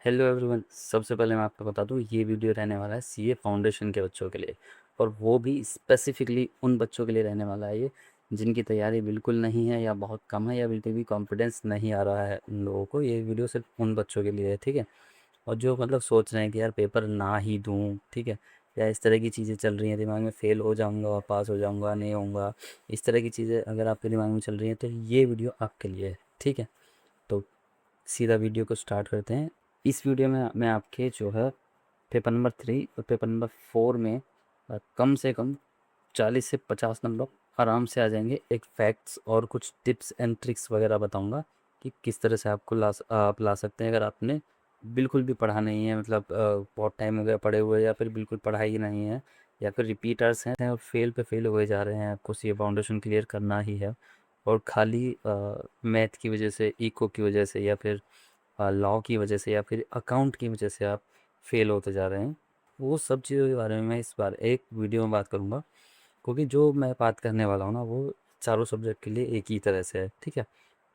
Hello everyone. सबसे पहले मैं आपको बता दूं, ये वीडियो रहने वाला है सीए फाउंडेशन के बच्चों के लिए, और वो भी स्पेसिफिकली उन बच्चों के लिए रहने वाला है ये जिनकी तैयारी बिल्कुल नहीं है या बहुत कम है या बिल्कुल भी कॉन्फिडेंस नहीं आ रहा है उन लोगों को। ये वीडियो सिर्फ उन बच्चों के लिए है, ठीक है। और जो मतलब सोच रहे हैं कि यार पेपर ना ही दूँ, ठीक है, या इस तरह की चीज़ें चल रही हैं दिमाग में, फ़ेल हो जाऊँगा और पास हो जाऊँगा, नहीं होऊँगा, इस तरह की चीज़ें अगर आपके दिमाग में चल रही हैं तो ये वीडियो आपके लिए है, ठीक है। तो सीधा वीडियो को स्टार्ट करते हैं। इस वीडियो में मैं आपके जो है पेपर नंबर 3 और पेपर नंबर 4 में कम से कम 40 से 50 नंबर आराम से आ जाएंगे। एक फैक्ट्स और कुछ टिप्स एंड ट्रिक्स वगैरह बताऊंगा कि किस तरह से आपको आप ला सकते हैं अगर आपने बिल्कुल भी पढ़ा नहीं है, मतलब बहुत टाइम हो गया पढ़े हुए, या फिर बिल्कुल पढ़ा ही नहीं है, या फिर रिपीटर्स हैं और फेल पे फेल हुए जा रहे हैं। आपको सी फाउंडेशन क्लियर करना ही है और खाली मैथ की वजह से, इको की वजह से, या फिर लॉ की वजह से, या फिर अकाउंट की वजह से आप फेल होते जा रहे हैं, वो सब चीज़ों के बारे में मैं इस बार एक वीडियो में बात करूँगा। क्योंकि जो मैं बात करने वाला हूँ ना, वो चारों सब्जेक्ट के लिए एक ही तरह से है, ठीक है।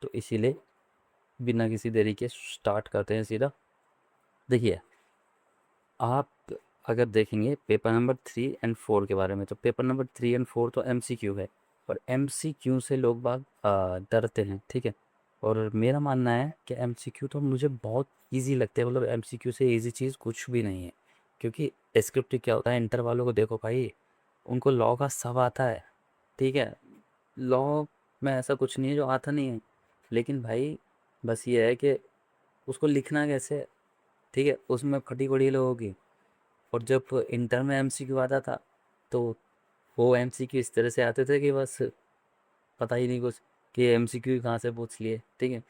तो इसीलिए बिना किसी देरी के स्टार्ट करते हैं सीधा। देखिए, आप अगर देखेंगे पेपर नंबर 3 और 4 के बारे में, तो पेपर नंबर 3 और 4 तो एमसीक्यू है, और एमसीक्यू से लोग बाग डरते हैं, ठीक है। और मेरा मानना है कि एमसीक्यू तो मुझे बहुत इजी लगते हैं, मतलब एमसीक्यू से इजी चीज़ कुछ भी नहीं है। क्योंकि डिस्क्रिप्टिव क्या होता है, इंटर वालों को देखो भाई, उनको लॉ का सब आता है, ठीक है। लॉ में ऐसा कुछ नहीं है जो आता नहीं है, लेकिन भाई बस ये है कि उसको लिखना कैसे है, ठीक है, उसमें फटी पड़ी लोगों की। और जब इंटर में एमसीक्यू आता था, तो वो एमसीक्यू इस तरह से आते थे कि बस पता ही नहीं कुछ कि एमसीक्यू कहाँ से पूछ लिए, ठीक है।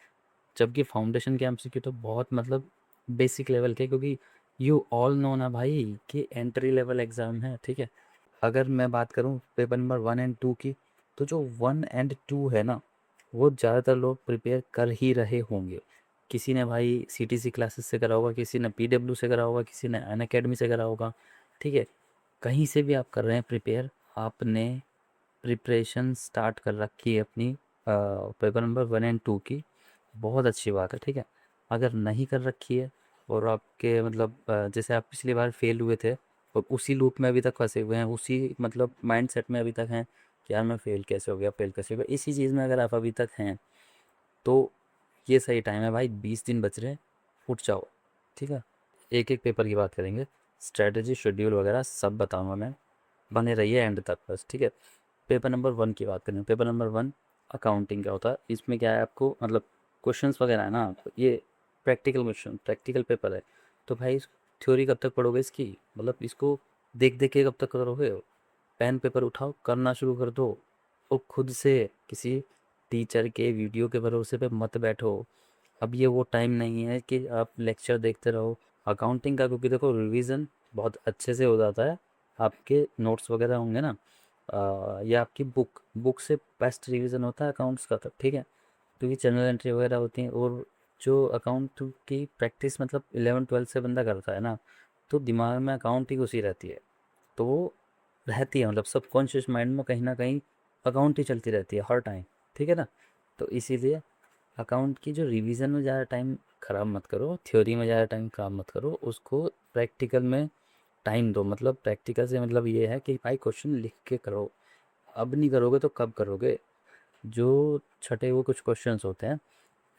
जबकि फाउंडेशन के एमसीक्यू तो बहुत मतलब बेसिक लेवल के, क्योंकि यू ऑल नो ना भाई कि एंट्री लेवल एग्ज़ाम है, ठीक है। अगर मैं बात करूँ पेपर नंबर 1 और 2 की, तो जो 1 और 2 है ना, वो ज़्यादातर लोग प्रिपेयर कर ही रहे होंगे। किसी ने भाई सीटीसी क्लासेस से करा होगा, किसी ने पीडब्ल्यू से करा होगा, किसी ने अन अकेडमी से करा होगा, ठीक है। कहीं से भी आप कर रहे हैं प्रिपेयर, आपने प्रिपरेशन स्टार्ट कर रखी है अपनी पेपर नंबर 1 और 2 की, बहुत अच्छी बात है, ठीक है। अगर नहीं कर रखी है और आपके मतलब जैसे आप पिछली बार फेल हुए थे और उसी लूप में अभी तक फंसे हुए हैं, उसी मतलब माइंडसेट में अभी तक हैं कि यार मैं फेल कैसे हो गया, फेल कैसे हो गया, इसी चीज़ में अगर आप अभी तक हैं, तो ये सही टाइम है भाई। 20 दिन बच रहे हैं, उठ जाओ, ठीक है। एक एक पेपर की बात करेंगे, स्ट्रेटजी शेड्यूल वगैरह सब बताऊंगा मैं, बने रहिए एंड तक बस, ठीक है। पेपर नंबर 1 की बात करें, पेपर नंबर 1 अकाउंटिंग का होता है। इसमें क्या है, आपको मतलब क्वेश्चंस वगैरह है ना, ये प्रैक्टिकल क्वेश्चन, प्रैक्टिकल पेपर है। तो भाई थ्योरी कब तक पढ़ोगे इसकी, मतलब इसको देख देख के कब तक करोगे। पेन पेपर उठाओ, करना शुरू कर दो, और खुद से, किसी टीचर के वीडियो के भरोसे पे मत बैठो। अब ये वो टाइम नहीं है कि आप लेक्चर देखते रहो अकाउंटिंग का, क्योंकि देखो रिवीजन बहुत अच्छे से हो जाता है। आपके नोट्स वगैरह होंगे ना, या आपकी बुक से बेस्ट रिवीजन होता है अकाउंट्स का, तो ठीक है। क्योंकि जनरल एंट्री वगैरह होती हैं, और जो अकाउंट की प्रैक्टिस मतलब 11 12 से बंदा करता है ना, तो दिमाग में अकाउंट ही घुसी रहती है। तो वो रहती है, मतलब सबकॉन्शियस माइंड में कहीं ना कहीं अकाउंट ही चलती रहती है हर टाइम, ठीक है ना। तो इसीलिए अकाउंट की जो रिवीजन में ज़्यादा टाइम ख़राब मत करो, थ्योरी में ज़्यादा टाइम ख़राब मत करो, उसको प्रैक्टिकल में टाइम दो। मतलब प्रैक्टिकल से मतलब ये है कि भाई क्वेश्चन लिख के करो। अब नहीं करोगे तो कब करोगे। जो छटे हुए कुछ क्वेश्चंस होते हैं,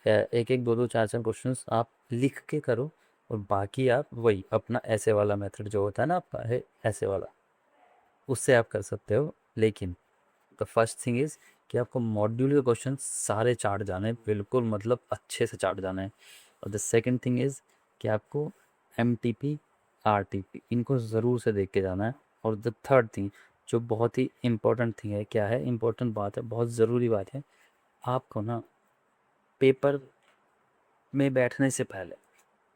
एक एक दो दो चार चार क्वेश्चंस आप लिख के करो, और बाकी आप वही अपना ऐसे वाला मेथड जो होता है ना आपका है ऐसे वाला, उससे आप कर सकते हो। लेकिन द फर्स्ट थिंग इज़ कि आपको मॉड्यूल के क्वेश्चन सारे चार्ट जाने हैं, बिल्कुल मतलब अच्छे से चार्ट जाना है। और द सेकंड थिंग इज़ कि आपको M T P, R T P, इनको ज़रूर से देख के जाना है। और द थर्ड थिंग जो बहुत ही इम्पोर्टेंट थिंग है, क्या है इम्पोर्टेंट बात है, बहुत ज़रूरी बात है, आपको ना पेपर में बैठने से पहले,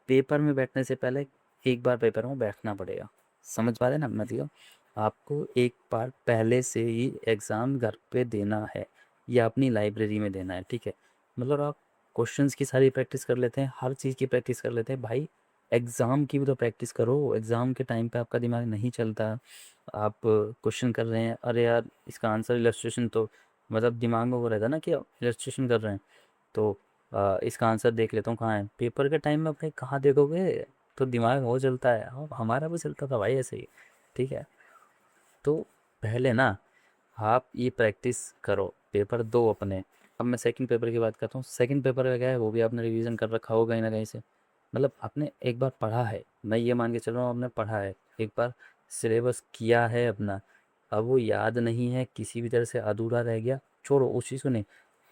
पेपर में बैठने से पहले एक बार पेपर में बैठना पड़ेगा। समझ पा रहे हैं ना मतलब, आपको एक बार पहले से ही एग्ज़ाम घर पे देना है या अपनी लाइब्रेरी में देना है, ठीक है। मतलब आप क्वेश्चंस की सारी प्रैक्टिस कर लेते हैं, हर चीज़ की प्रैक्टिस कर लेते हैं भाई, एग्ज़ाम की भी तो प्रैक्टिस करो। एग्ज़ाम के टाइम पे आपका दिमाग नहीं चलता, आप क्वेश्चन कर रहे हैं, अरे यार इसका आंसर इलस्ट्रेशन, तो मतलब दिमाग में वो रहता है ना कि इलस्ट्रेशन कर रहे हैं, तो इसका आंसर देख लेता हूँ कहाँ है। पेपर के टाइम में अपने कहाँ देखोगे, तो दिमाग हो चलता है। हमारा भी चलता था भाई ऐसे ही, ठीक है। तो पहले ना आप ये प्रैक्टिस करो, पेपर दो अपने। अब मैं सेकंड पेपर की बात करता हूँ। सेकंड पेपर का क्या है, वो भी आपने रिवीजन कर रखा होगा कहीं ना कहीं से। मतलब आपने एक बार पढ़ा है, मैं ये मान के चल रहा हूँ आपने पढ़ा है, एक बार सिलेबस किया है अपना। अब वो याद नहीं है, किसी भी तरह से अधूरा रह गया, छोड़ो उस चीज़ को। नहीं,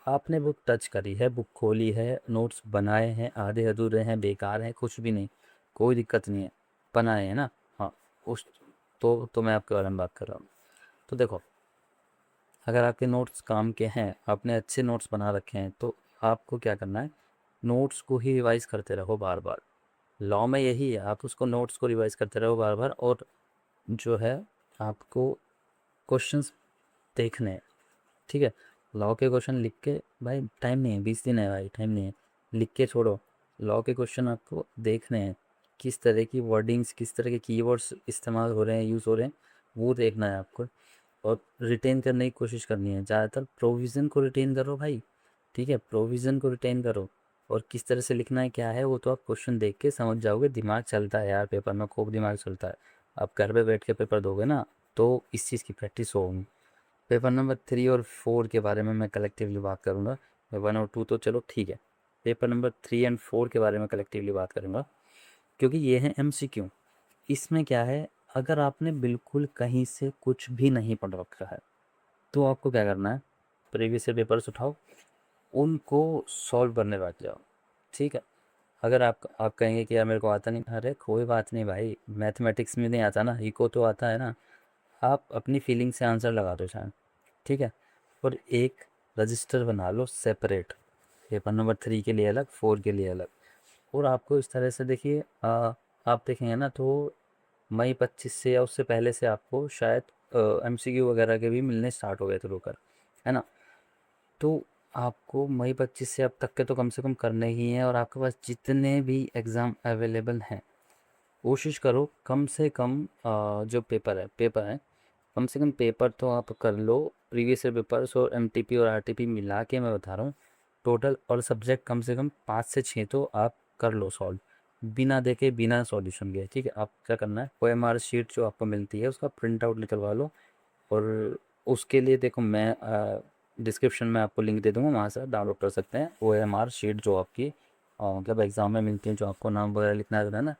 आपने बुक टच करी है, बुक खोली है, नोट्स बनाए हैं, आधे अधूरे हैं, बेकार हैं, कुछ भी नहीं, कोई दिक्कत नहीं है, बनाए हैं ना। हाँ, उस तो मैं आपके बारे में बात कर रहा हूँ। तो देखो, अगर आपके नोट्स काम के हैं, आपने अच्छे नोट्स बना रखे हैं, तो आपको क्या करना है, नोट्स को ही रिवाइज करते रहो बार बार। लॉ में यही है, आप उसको नोट्स को रिवाइज करते रहो बार बार। और जो है, आपको क्वेश्चंस देखने हैं, ठीक है। लॉ के क्वेश्चन लिख के, भाई टाइम नहीं है, 20 दिन है भाई, टाइम नहीं है, लिख के छोड़ो। लॉ के क्वेश्चन आपको देखने हैं, किस तरह की वर्डिंग्स, किस तरह के कीवर्ड्स इस्तेमाल हो रहे हैं, यूज़ हो रहे हैं, वो देखना है आपको। और रिटेन करने की कोशिश करनी है, ज़्यादातर प्रोविज़न को रिटेन करो भाई, ठीक है, प्रोविज़न को रिटेन करो। और किस तरह से लिखना है क्या है, वो तो आप क्वेश्चन देख के समझ जाओगे। दिमाग चलता है यार, पेपर में खूब दिमाग चलता है। आप घर पे बैठ के पेपर दोगे ना, तो इस चीज़ की प्रैक्टिस होगी। पेपर नंबर 3 और 4 के बारे में मैं कलेक्टिवली बात करूँगा। 1 और 2 तो चलो ठीक है, पेपर नंबर 3 एंड 4 के बारे में कलेक्टिवली बात करूँगा, क्योंकि ये है MCQ। इसमें क्या है, अगर आपने बिल्कुल कहीं से कुछ भी नहीं पढ़ रखा है, तो आपको क्या करना है, प्रीवियस ईयर पेपर्स उठाओ, उनको सॉल्व करने बैठ जाओ, ठीक है। अगर आप कहेंगे कि यार मेरे को आता नहीं, अरे कोई बात नहीं भाई, मैथमेटिक्स में नहीं आता ना, इको तो आता है ना। आप अपनी फीलिंग से आंसर लगा दो शायद, ठीक है। और एक रजिस्टर बना लो सेपरेट, पेपर नंबर 3 के लिए अलग, 4 के लिए अलग। और आपको इस तरह से देखिए, आप देखेंगे ना, तो मई 25 से या उससे पहले से आपको शायद MCQ वगैरह के भी मिलने स्टार्ट हो गए थे रुकर, है ना। तो आपको मई 25 से अब तक के तो कम से कम करने ही हैं। और आपके पास जितने भी एग्ज़ाम अवेलेबल हैं, कोशिश करो कम से कम जो पेपर है, कम से कम पेपर तो आप कर लो। प्रीवियस ईयर पेपर्स और MTP और RTP मिला के मैं बता रहा हूँ टोटल। और सब्जेक्ट कम से कम 5 से 6 तो आप कर लो सॉल्व, बिना देखे, बिना सॉल्यूशन के, ठीक है। आप क्या करना है, OMR शीट जो आपको मिलती है उसका प्रिंट आउट निकलवा लो। और उसके लिए देखो, मैं डिस्क्रिप्शन में आपको लिंक दे दूँगा, वहाँ से आप डाउनलोड कर सकते हैं OMR शीट जो आपकी मतलब एग्ज़ाम में मिलती है, जो आपको नाम वगैरह लिखना है ना,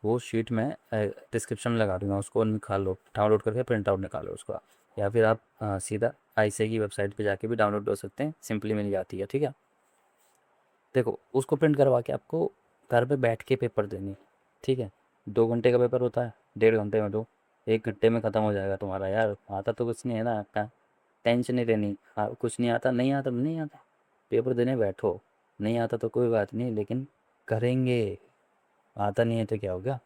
वो शीट मैं डिस्क्रिप्शन में लगा दूँगा, उसको निकालो, डाउनलोड करके प्रिंट आउट निकालो उसका। या फिर आप सीधा ICAI की वेबसाइट पे जाके भी डाउनलोड कर सकते हैं, सिंपली मिल जाती है, ठीक है। देखो, उसको प्रिंट करवा के आपको घर पे बैठ के पेपर देनी, ठीक है। 2 घंटे का पेपर होता है, 1.5 घंटे में दो, 1 घंटे में ख़त्म हो जाएगा तुम्हारा यार। आता तो कुछ नहीं है ना आपका, टेंशन नहीं लेनी। हाँ, कुछ नहीं आता, नहीं आता, नहीं आता, पेपर देने बैठो। नहीं आता तो कोई बात नहीं, लेकिन करेंगे। आता नहीं है तो क्या हो गया।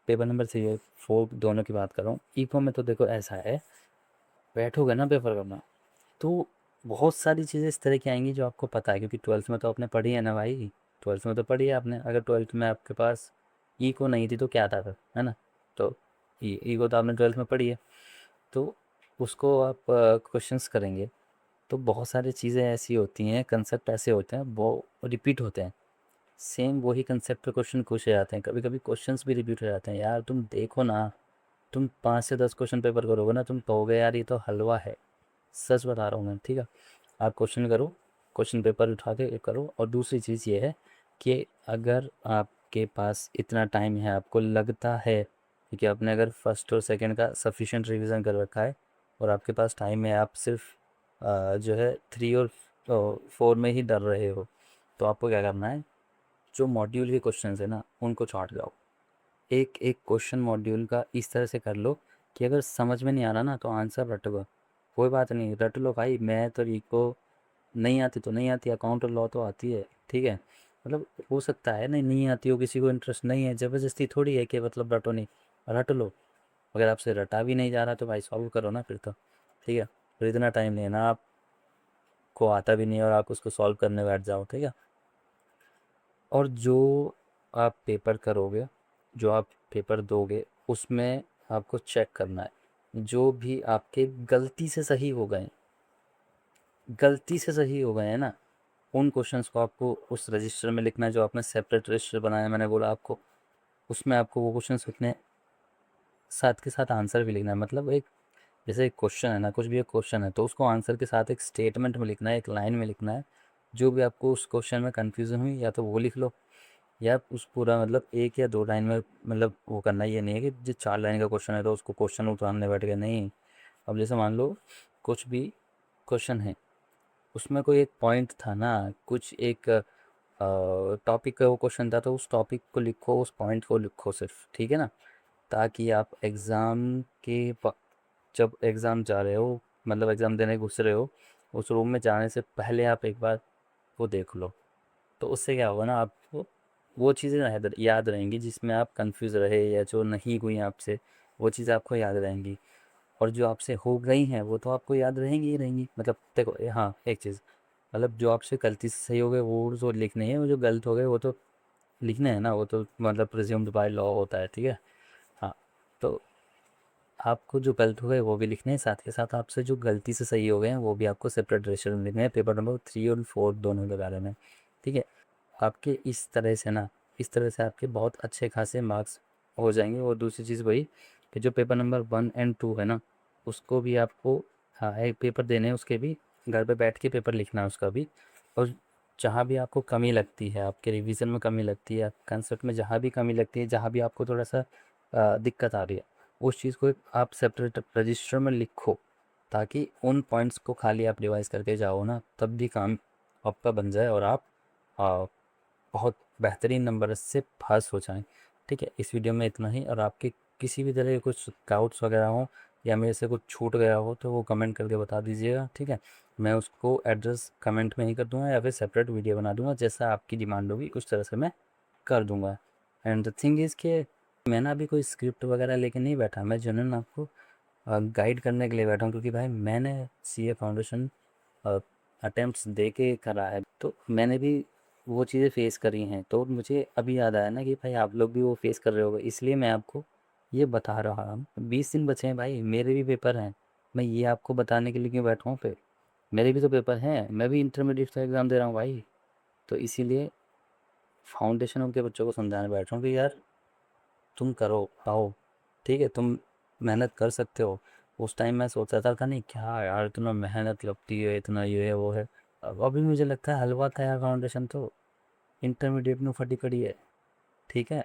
पेपर नंबर 3 और 4 दोनों की बात कर रहा हूँ। इको में तो देखो ऐसा है, बैठोगे ना पेपर करना, तो बहुत सारी चीज़ें इस तरह की आएंगी जो आपको पता है, क्योंकि 12th में तो आपने पढ़ी है ना भाई। 12th में तो पढ़ी है आपने। अगर 12th में आपके पास इको नहीं थी तो क्या था फिर, है ना। तो इको तो आपने 12th में पढ़ी है, तो उसको आप क्वेश्चंस करेंगे। तो बहुत सारी चीज़ें ऐसी होती हैं, कंसेप्ट ऐसे होते हैं, वो रिपीट होते हैं। सेम वही कंसेप्ट पे क्वेश्चन पूछे जाते हैं, कभी कभी क्वेश्चंस भी रिपीट हो जाते हैं यार। तुम देखो ना, तुम 5 से 10 क्वेश्चन पेपर करोगे ना, तुम कहोगे यार ये तो हलवा है। सच बता रहा हूँ मैं, ठीक है। आप क्वेश्चन करो, क्वेश्चन पेपर उठा के करो। और दूसरी चीज़ ये है कि अगर आपके पास इतना टाइम है, आपको लगता है कि आपने अगर फर्स्ट और सेकंड का सफिशिएंट रिवीजन कर रखा है, और आपके पास टाइम है, आप सिर्फ जो है 3 और 4 में ही डर रहे हो, तो आपको क्या करना है, जो मॉड्यूल के क्वेश्चन है ना, उनको छाँट जाओ। एक एक क्वेश्चन मॉड्यूल का इस तरह से कर लो कि अगर समझ में नहीं आ रहा ना, तो आंसर रट लो। कोई बात नहीं, रट लो भाई। मैं तो इको नहीं आती तो नहीं आती, अकाउंट और लॉ तो आती है, ठीक है। मतलब हो सकता है नहीं नहीं आती हो, किसी को इंटरेस्ट नहीं है, ज़बरदस्ती थोड़ी है कि मतलब रटो नहीं, रट लो। अगर आपसे रटा भी नहीं जा रहा तो भाई सॉल्व करो ना फिर तो, ठीक है। फिर इतना टाइम नहीं है ना, आपको आता भी नहीं है और आप उसको सॉल्व करने बैठ जाओ, ठीक है। और जो आप पेपर करोगे, जो आप पेपर दोगे, उसमें आपको चेक करना है जो भी आपके गलती से सही हो गए, गलती से सही हो गए हैं ना, उन क्वेश्चंस को आपको उस रजिस्टर में लिखना है जो आपने सेपरेट रजिस्टर बनाया, मैंने बोला आपको, उसमें आपको वो क्वेश्चंस लिखने हैं, साथ के साथ आंसर भी लिखना है। मतलब एक जैसे एक क्वेश्चन है ना, कुछ भी एक क्वेश्चन है तो उसको आंसर के साथ एक स्टेटमेंट में लिखना है, एक लाइन में लिखना है। जो भी आपको उस क्वेश्चन में कन्फ्यूज़न हुई या तो वो लिख लो, या उस पूरा मतलब 1 या 2 लाइन में मतलब वो करना। ये नहीं है कि जो 4 लाइन का क्वेश्चन है तो उसको क्वेश्चन उतारने बैठ गए, नहीं। अब जैसे मान लो कुछ भी क्वेश्चन है, उसमें कोई एक पॉइंट था ना, कुछ एक टॉपिक का वो क्वेश्चन था, तो उस टॉपिक को लिखो, उस पॉइंट को लिखो सिर्फ, ठीक है ना। ताकि आप एग्ज़ाम के जब एग्ज़ाम जा रहे हो, मतलब एग्ज़ाम देने घुस रहे हो, उस रूम में जाने से पहले आप एक बार वो देख लो। तो उससे क्या होगा ना, आपको वो चीज़ें याद रहेंगी जिसमें आप कंफ्यूज रहे या जो नहीं हुई आपसे, वो चीज़ आपको याद रहेंगी। और जो आपसे हो गई हैं वो तो आपको याद रहेंगी ही रहेंगी। मतलब देखो हाँ, एक चीज़, मतलब जो आपसे गलती से सही हो गए वो तो लिखने हैं, वो जो गलत हो गए वो तो लिखने हैं ना, वो तो मतलब प्रिज्यूम्ड बाय लॉ होता है, ठीक है। हाँ, तो आपको जो गलत हो गए वो भी लिखने हैं, साथ के साथ आपसे जो गलती से सही हो गए हैं वो भी आपको सेपरेट रजिस्टर में लिखने हैं, पेपर नंबर 3 और 4 दोनों के बारे में, ठीक है। आपके इस तरह से ना, इस तरह से आपके बहुत अच्छे खासे मार्क्स हो जाएंगे। और दूसरी चीज़ वही कि जो पेपर नंबर 1 एंड 2 है ना, उसको भी आपको, हाँ, एक पेपर देने हैं उसके भी, घर पे बैठ के पेपर लिखना है उसका भी। और जहाँ भी आपको कमी लगती है, आपके रिवीजन में कमी लगती है, कंसेप्ट में जहाँ भी कमी लगती है, जहाँ भी आपको थोड़ा सा दिक्कत आ रही है, उस चीज़ को आप सेपरेट रजिस्टर में लिखो, ताकि उन पॉइंट्स को खाली आप रिवाइज करके जाओ ना, तब भी काम आपका बन जाए और आप आ, बहुत बेहतरीन नंबर से पास हो जाएं। ठीक है, इस वीडियो में इतना ही। और आपके किसी भी तरह के कुछ डाउट्स वगैरह हो या मेरे से कुछ छूट गया हो तो वो कमेंट करके बता दीजिएगा, ठीक है। मैं उसको एड्रेस कमेंट में ही कर दूंगा या फिर सेपरेट वीडियो बना दूंगा, जैसा आपकी डिमांड होगी उस तरह से मैं कर दूंगा। एंड द थिंग इज़ कि मैं ना अभी कोई स्क्रिप्ट वगैरह लेके नहीं बैठा, मैं जनरल आपको गाइड करने के लिए बैठा हूँ, क्योंकि भाई मैंने सीए फाउंडेशन अटेम्प्ट्स दे के करा है, तो मैंने भी वो चीज़ें फेस करी हैं। तो मुझे अभी याद आया ना कि भाई आप लोग भी वो फेस कर रहे होगे, इसलिए मैं आपको ये बता रहा हूँ। 20 दिन बचे हैं भाई, मेरे भी पेपर हैं। मैं ये आपको बताने के लिए क्यों बैठा हूँ पे, मेरे भी तो पेपर हैं, मैं भी इंटरमीडिएट का एग्ज़ाम दे रहा हूँ भाई। तो इसीलिए फाउंडेशन के बच्चों को समझाने बैठ रहा हूँ कि यार तुम करो, आओ, ठीक है, तुम मेहनत कर सकते हो। उस टाइम मैं सोच रहा था नहीं क्या यार, इतना मेहनत लगती है, इतना ये है वो है। अब अभी मुझे लगता है हलवा था यार, फाउंडेशन तो इंटरमीडिएट में फटी पड़ी है, ठीक है।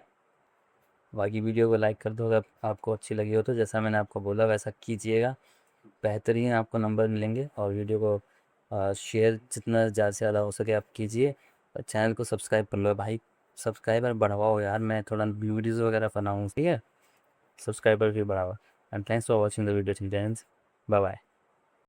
बाकी वीडियो को लाइक कर दो अगर आपको अच्छी लगी हो तो, जैसा मैंने आपको बोला वैसा कीजिएगा, बेहतरीन आपको नंबर मिलेंगे। और वीडियो को शेयर जितना ज़्यादा से ज़्यादा हो सके आप कीजिए। और चैनल को सब्सक्राइब कर लो भाई, सब्सक्राइबर बढ़ाओ यार, मैं थोड़ा वीडियोज़ वगैरह बनाऊँ, ठीक है। सब्सक्राइबर भी बढ़ावा। And thanks for watching the video, bye bye.